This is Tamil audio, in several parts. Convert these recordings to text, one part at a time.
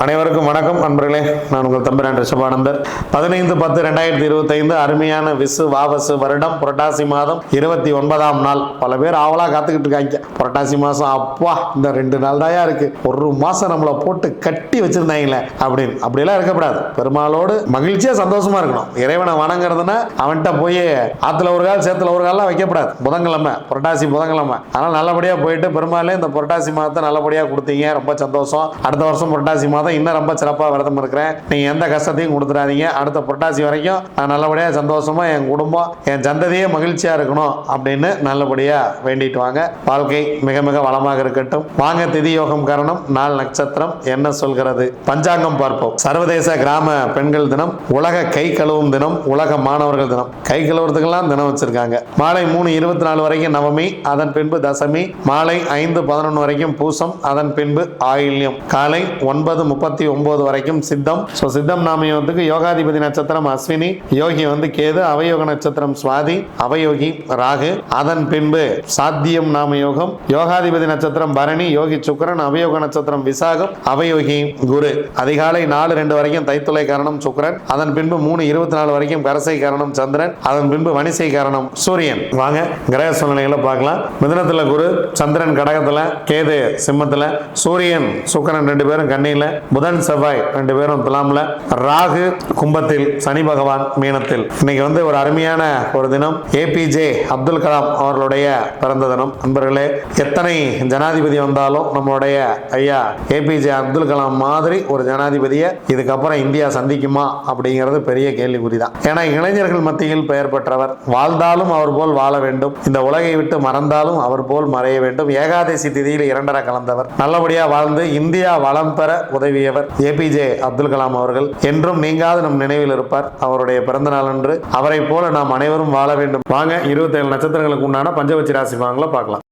அனைவருக்கும் வணக்கம் நண்பர்களே. நான் உங்கள் தம்பிரான் ரிஷபானந்தர். 15/10/2025 அருமையான வாவசு வருடம் புரட்டாசி மாதம் 29ஆம் நாள். பல பேர் ஆவலா காத்துக்கிட்டு இருக்காங்க. புரட்டாசி மாசம் அப்பா இந்த 2 நாள் தாயா இருக்கு, ஒரு மாசம் நம்மளை போட்டு கட்டி வச்சிருந்தாங்களே அப்படின்னு. அப்படியெல்லாம் இருக்கக்கூடாது. பெருமாளோடு மகிழ்ச்சியா சந்தோஷமா இருக்கணும். இறைவனை வணங்குறதுன்னா அவன்கிட்ட போய் ஆத்துல ஒரு கால் சேத்துல ஒரு கால்லாம் வைக்கப்படாது. புதன்கிழமை, புரட்டாசி புதன்கிழமை. அதனால நல்லபடியா போயிட்டு பெருமாளே இந்த புரட்டாசி மாதத்தை நல்லபடியா கொடுத்தீங்க, ரொம்ப சந்தோஷம். அடுத்த வருஷம் புரட்டாசி மாதம் இன்னும் ரொம்ப சிறப்பாக விரதம் இருக்கிறேன், நீங்க எந்த கஷ்டத்தையும் கொடுத்துடாதீங்க, அடுத்த புரட்டாசி வரைக்கும் நான் நல்லபடியா சந்தோஷமா என் குடும்பம் என் சந்ததியே மகிழ்ச்சியா இருக்கணும் அப்படின்னு நல்லபடியா வேண்டிட்டு வாங்க. வாழ்க்கை மிக மிக வளமாக இருக்கட்டும். வாங்க, திதி யோகம் காரணம் நாள் நட்சத்திரம் என்ன சொல்கிறது பஞ்சாங்கம் பார்ப்போம். சர்வதேச கிராம பெண்கள் தினம், உலக கை கழுவும் தினம், உலக மாணவர்கள் தினம். கை கழுவுறதுக்கெல்லாம் தினம் வச்சிருக்காங்க. மாலை 3:24 வரைக்கும் நவமி, அதன் பின்பு தசமி. மாலை 5:11 வரைக்கும் பூசம், அதன் பின்பு ஆயில்யம். காலை 9:39 வரைக்கும் சித்தம். சித்தம் நாமயோகத்துக்கு யோகாதிபதி நட்சத்திரம் அஸ்வினி, யோகி கேது, அவயோக நட்சத்திரம் சுவாதி, அவயோகி ராகு. அதன் பின்பு சாத்தியம் நாமயோகம், யோகாதிபதி நட்சத்திரம் பரணி, யோகி சுக்கிரன், அவயோக நட்சத்திரம் விசாகம், அவயோகி குரு. அதிகாலை 4:02 வரைக்கும் தைத்துளை காரணம் சுக்கிரன், அதன் பின்பு 3:24 வரைக்கும் கரசை காரணம் சந்திரன், அதன் பின்பு வனிசை காரணம் சூரியன். வாங்க கிரக சூழ்நிலைகளை பார்க்கலாம். மிதுனத்துல குரு, சந்திரன் கடகத்துல, கேது சிம்மத்துல, சூரியன் சுக்கிரன் 2 பேரும் கன்னியில, புதன் செவ்வாய் 2 பேரும் துலாம்ல, ராகு கும்பத்தில், சனி பகவான் மீனத்தில். இன்னைக்கு ஒரு அருமையான ஒரு தினம். ஏபிஜே அப்துல் கலாம் அவர்களுடைய பிறந்த தினம். நண்பர்களே, எத்தனை ஜனாதிபதி வந்தாலும் நம்மளுடைய ஐயா ஏபிஜே அப்துல் கலாம் மாதிரி ஒரு ஜனாதிபதியை இதுக்கப்புறம் இந்தியா சந்திக்குமா அப்படிங்கிறது பெரிய கேள்விக்குறிதான். ஏன்னா இளைஞர்கள் மத்தியில் பெயர் பெற்றவர். வாழ்ந்தாலும் அவர் போல் வாழ வேண்டும், இந்த உலகை விட்டு மறந்தாலும் அவர் போல் மறைய வேண்டும். ஏகாதசி திதியில் 2.5 கலந்தவர். நல்லபடியா வாழ்ந்து இந்தியா வளம் பெற உதவியவர் ஏபிஜே அப்துல் கலாம் அவர்கள். என்றும் நீங்காது நம் நினைவில் இருப்பார். அவருடைய பிறந்த நாள் அன்று அவரை போல நாம் அனைவரும் வாழ வேண்டும். வாங்க 27 நட்சத்திரங்களுக்கு உண்டான பஞ்சவச்சி ராசி பலன்களை பார்க்கலாம்.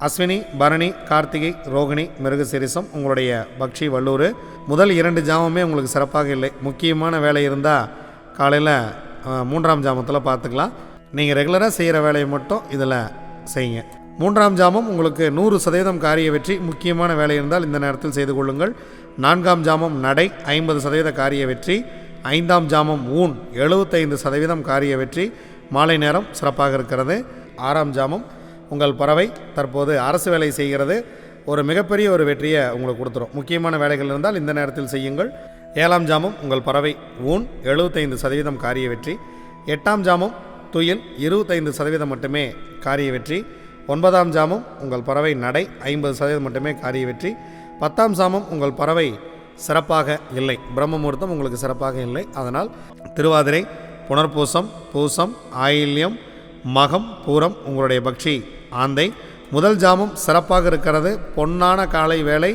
அஸ்வினி, பரணி, கார்த்திகை, ரோகிணி, மிருகசீரிசம் உங்களுடைய பக்ஷி வல்லூர். முதல் 2 ஜாமமே உங்களுக்கு சிறப்பாக இல்லை. முக்கியமான வேலை இருந்தால் காலையில் 3ஆம் ஜாமத்தில் பார்த்துக்கலாம். நீங்கள் ரெகுலராக செய்கிற வேலையை மட்டும் இதில் செய்யுங்க. 3ஆம் ஜாமம் உங்களுக்கு 100% காரிய வெற்றி. முக்கியமான வேலை இருந்தால் இந்த நேரத்தில் செய்து கொள்ளுங்கள். 4ஆம் ஜாமம் நடை 50% காரிய வெற்றி. 5ஆம் ஜாமம் ஊன் 75% காரிய வெற்றி. மாலை நேரம் சிறப்பாக இருக்கிறது. 6ஆம் ஜாமம் உங்கள் பறவை தற்போது அரசு வேலை செய்கிறது. ஒரு மிகப்பெரிய ஒரு வெற்றியை உங்களுக்கு கொடுத்துரும். முக்கியமான வேலைகள் இருந்தால் இந்த நேரத்தில் செய்யுங்கள். 7ஆம் ஜாமம் உங்கள் பறவை ஊன் 75% காரிய வெற்றி. 8ஆம் ஜாமம் துயில் 25% மட்டுமே காரிய வெற்றி. 9ஆம் ஜாமம் உங்கள் பறவை நடை 50% மட்டுமே காரிய வெற்றி. 10ஆம் ஜாமம் உங்கள் பறவை சிறப்பாக இல்லை, பிரம்ம முகூர்த்தம் உங்களுக்கு சிறப்பாக இல்லை. அதனால் திருவாதிரை, புனர்பூசம், பூசம், ஆயில்யம், மகம், பூரம் உங்களுடைய பக்ஷி ஆந்தை. முதல் ஜாமம் சிறப்பாக இருக்கிறது. பொன்னான காலை வேலை,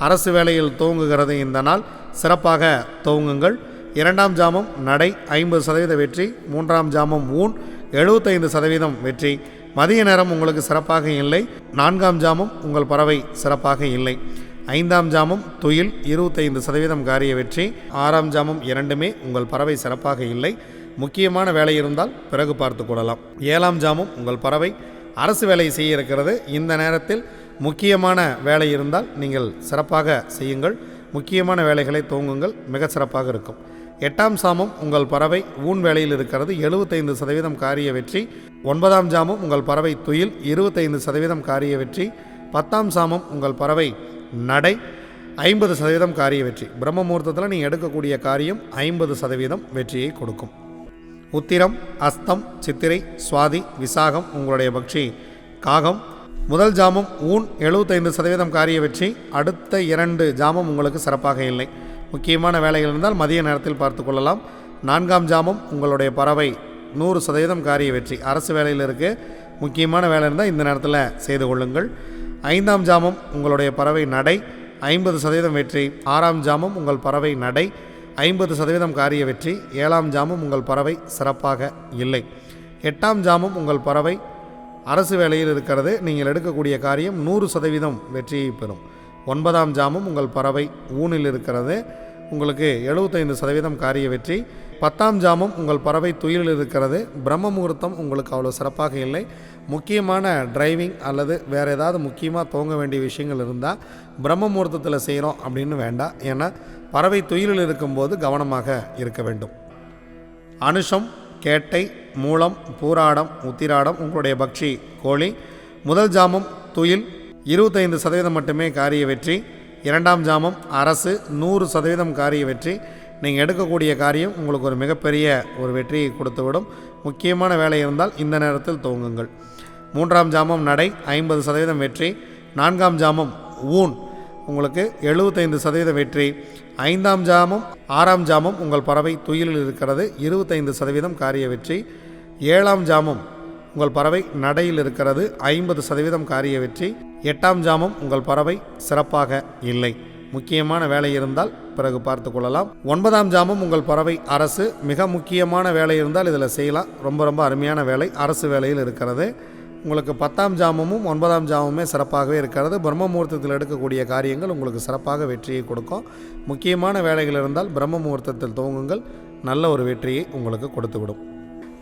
அரசு வேலையில் துவங்குகிறது. இந்த நாள் சிறப்பாக துவங்குங்கள். 2ஆம் ஜாமம் நடை 50% வெற்றி. 3ஆம் ஜாமம் ஊன் 75% வெற்றி. மதிய நேரம் உங்களுக்கு சிறப்பாக இல்லை. 4ஆம் ஜாமம் உங்கள் பறவை சிறப்பாக இல்லை. 5ஆம் ஜாமம் துயில் 25% காரிய வெற்றி. 6ஆம் ஜாமம் இரண்டுமே உங்கள் பறவை சிறப்பாக இல்லை. முக்கியமான வேலை இருந்தால் பிறகு பார்த்து கொள்ளலாம். 7ஆம் ஜாமம் உங்கள் பறவை அரசு வேலை செய்ய இருக்கிறது. இந்த நேரத்தில் முக்கியமான வேலை இருந்தால் நீங்கள் சிறப்பாக செய்யுங்கள். முக்கியமான வேலைகளை துவங்குங்கள், மிக சிறப்பாக இருக்கும். 8ஆம் சாமம் உங்கள் பறவை ஊன் வேலையில் இருக்கிறது. 75% காரிய வெற்றி. 9ஆம் ஜாமம் உங்கள் பறவை துயில் 25% காரிய வெற்றி. 10ஆம் சாமம் உங்கள் பறவை நடை 50% காரிய வெற்றி. பிரம்ம முகூர்த்தத்தில் நீங்கள் எடுக்கக்கூடிய காரியம் 50% வெற்றியை கொடுக்கும். உத்திரம், அஸ்தம், சித்திரை, சுவாதி, விசாகம் உங்களுடைய பக்ஷி காகம். முதல் ஜாமம் ஊன் 75% காரிய வெற்றி. அடுத்த 2 ஜாமம் உங்களுக்கு சிறப்பாக இல்லை. முக்கியமான வேலைகள் இருந்தால் மதிய நேரத்தில் பார்த்து கொள்ளலாம். 4ஆம் ஜாமம் உங்களுடைய பறவை 100% காரிய வெற்றி. அரசு வேலையில் இருக்குது. முக்கியமான வேலை இருந்தால் இந்த நேரத்தில் செய்து கொள்ளுங்கள். 5ஆம் ஜாமம் உங்களுடைய பறவை நடை 50% வெற்றி. 6ஆம் ஜாமம் உங்கள் பறவை நடை 50% காரிய வெற்றி. 7ஆம் ஜாமம் உங்கள் பறவை சிறப்பாக இல்லை. 8ஆம் ஜாமம் உங்கள் பறவை அரசு வேலையில் இருக்கிறது. நீங்கள் எடுக்கக்கூடிய காரியம் 100% வெற்றியை பெறும். 9ஆம் ஜாமம் உங்கள் பறவை ஊனில் இருக்கிறது. உங்களுக்கு 75% காரிய வெற்றி. 10ஆம் ஜாமம் உங்கள் பறவை துயிலில் இருக்கிறது. பிரம்ம முகூர்த்தம் உங்களுக்கு அவ்வளோ சிறப்பாக இல்லை. முக்கியமான டிரைவிங் அல்லது வேறு ஏதாவது முக்கியமாக துவங்க வேண்டிய விஷயங்கள் இருந்தால் பிரம்ம முகூர்த்தத்தில் செய்கிறோம் அப்படின்னு வேண்டாம். ஏன்னா பறவை துயிலில் இருக்கும்போது கவனமாக இருக்க வேண்டும். அனுஷம், கேட்டை, மூலம், பூராடம், உத்திராடம் உங்களுடைய பக்ஷி கோழி. முதல் ஜாமம் துயில் 25% மட்டுமே காரிய வெற்றி. 2ஆம் ஜாமம் அரசு 100% காரிய வெற்றி. நீங்கள் எடுக்கக்கூடிய காரியம் உங்களுக்கு ஒரு மிகப்பெரிய ஒரு வெற்றியை கொடுத்துவிடும். முக்கியமான வேலை இருந்தால் இந்த நேரத்தில் துவங்குங்கள். 3ஆம் ஜாமம் நடை 50% வெற்றி. 4ஆம் ஜாமம் ஊன் உங்களுக்கு 75% வெற்றி. 5ஆம் ஜாமம் 6ஆம் ஜாமம் உங்கள் பறவை துயிலில் இருக்கிறது. 25% காரிய வெற்றி. 7ஆம் ஜாமம் உங்கள் பறவை நடையில் இருக்கிறது. 50% காரிய வெற்றி. 8ஆம் ஜாமம் உங்கள் பறவை சிறப்பாக இல்லை. முக்கியமான வேலை இருந்தால் பிறகு பார்த்து கொள்ளலாம். 9ஆம் ஜாமம் உங்கள் பறவை அரசு. மிக முக்கியமான வேலை இருந்தால் இதில் செய்யலாம். ரொம்ப அருமையான வேலை அரசு வேலையில் இருக்கிறது. உங்களுக்கு 10ஆம் ஜாமமும் 9ஆம் ஜாமமே சிறப்பாகவே இருக்கிறது. பிரம்ம முகூர்த்தத்தில் எடுக்கக்கூடிய காரியங்கள் உங்களுக்கு சிறப்பாக வெற்றியை கொடுக்கும். முக்கியமான வேலைகள் இருந்தால் பிரம்ம முகூர்த்தத்தில் துவங்குங்கள். நல்ல ஒரு வெற்றியை உங்களுக்கு கொடுத்துவிடும்.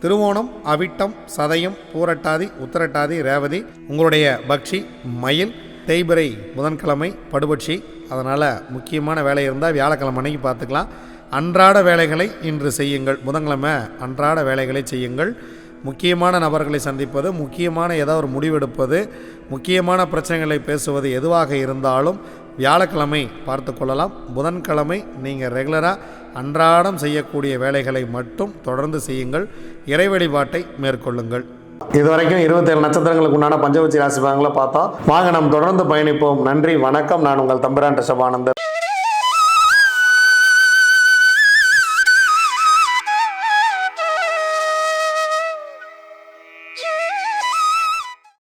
திருவோணம், அவிட்டம், சதயம், பூரட்டாதி, உத்திரட்டாதி, ரேவதி உங்களுடைய பக்ஷி மயில். தேய்பிறை புதன்கிழமை படுபட்சி. அதனால் முக்கியமான வேலை இருந்தால் வியாழக்கிழமை அன்னைக்கு பார்த்துக்கலாம். அன்றாட வேலைகளை இன்று செய்யுங்கள். புதன்கிழமை அன்றாட வேலைகளை செய்யுங்கள். முக்கியமான நபர்களை சந்திப்பது, முக்கியமான ஏதாவது ஒரு முடிவெடுப்பது, முக்கியமான பிரச்சனைகளை பேசுவது எதுவாக இருந்தாலும் வியாழக்கிழமை பார்த்து கொள்ளலாம். புதன்கிழமை நீங்கள் ரெகுலராக அன்றாடம் செய்யக்கூடிய வேலைகளை மட்டும் தொடர்ந்து செய்யுங்கள். இறை வழிபாட்டை மேற்கொள்ளுங்கள். இதுவரைக்கும் 27 நட்சத்திரங்களுக்கு உண்டான பஞ்சபட்சி ராசி பலன்களை பார்த்தோம். வாங்க நாம் தொடர்ந்து பயணிப்போம். நன்றி, வணக்கம். நான் உங்கள் தம்பிரான் ரிஷபானந்தர்.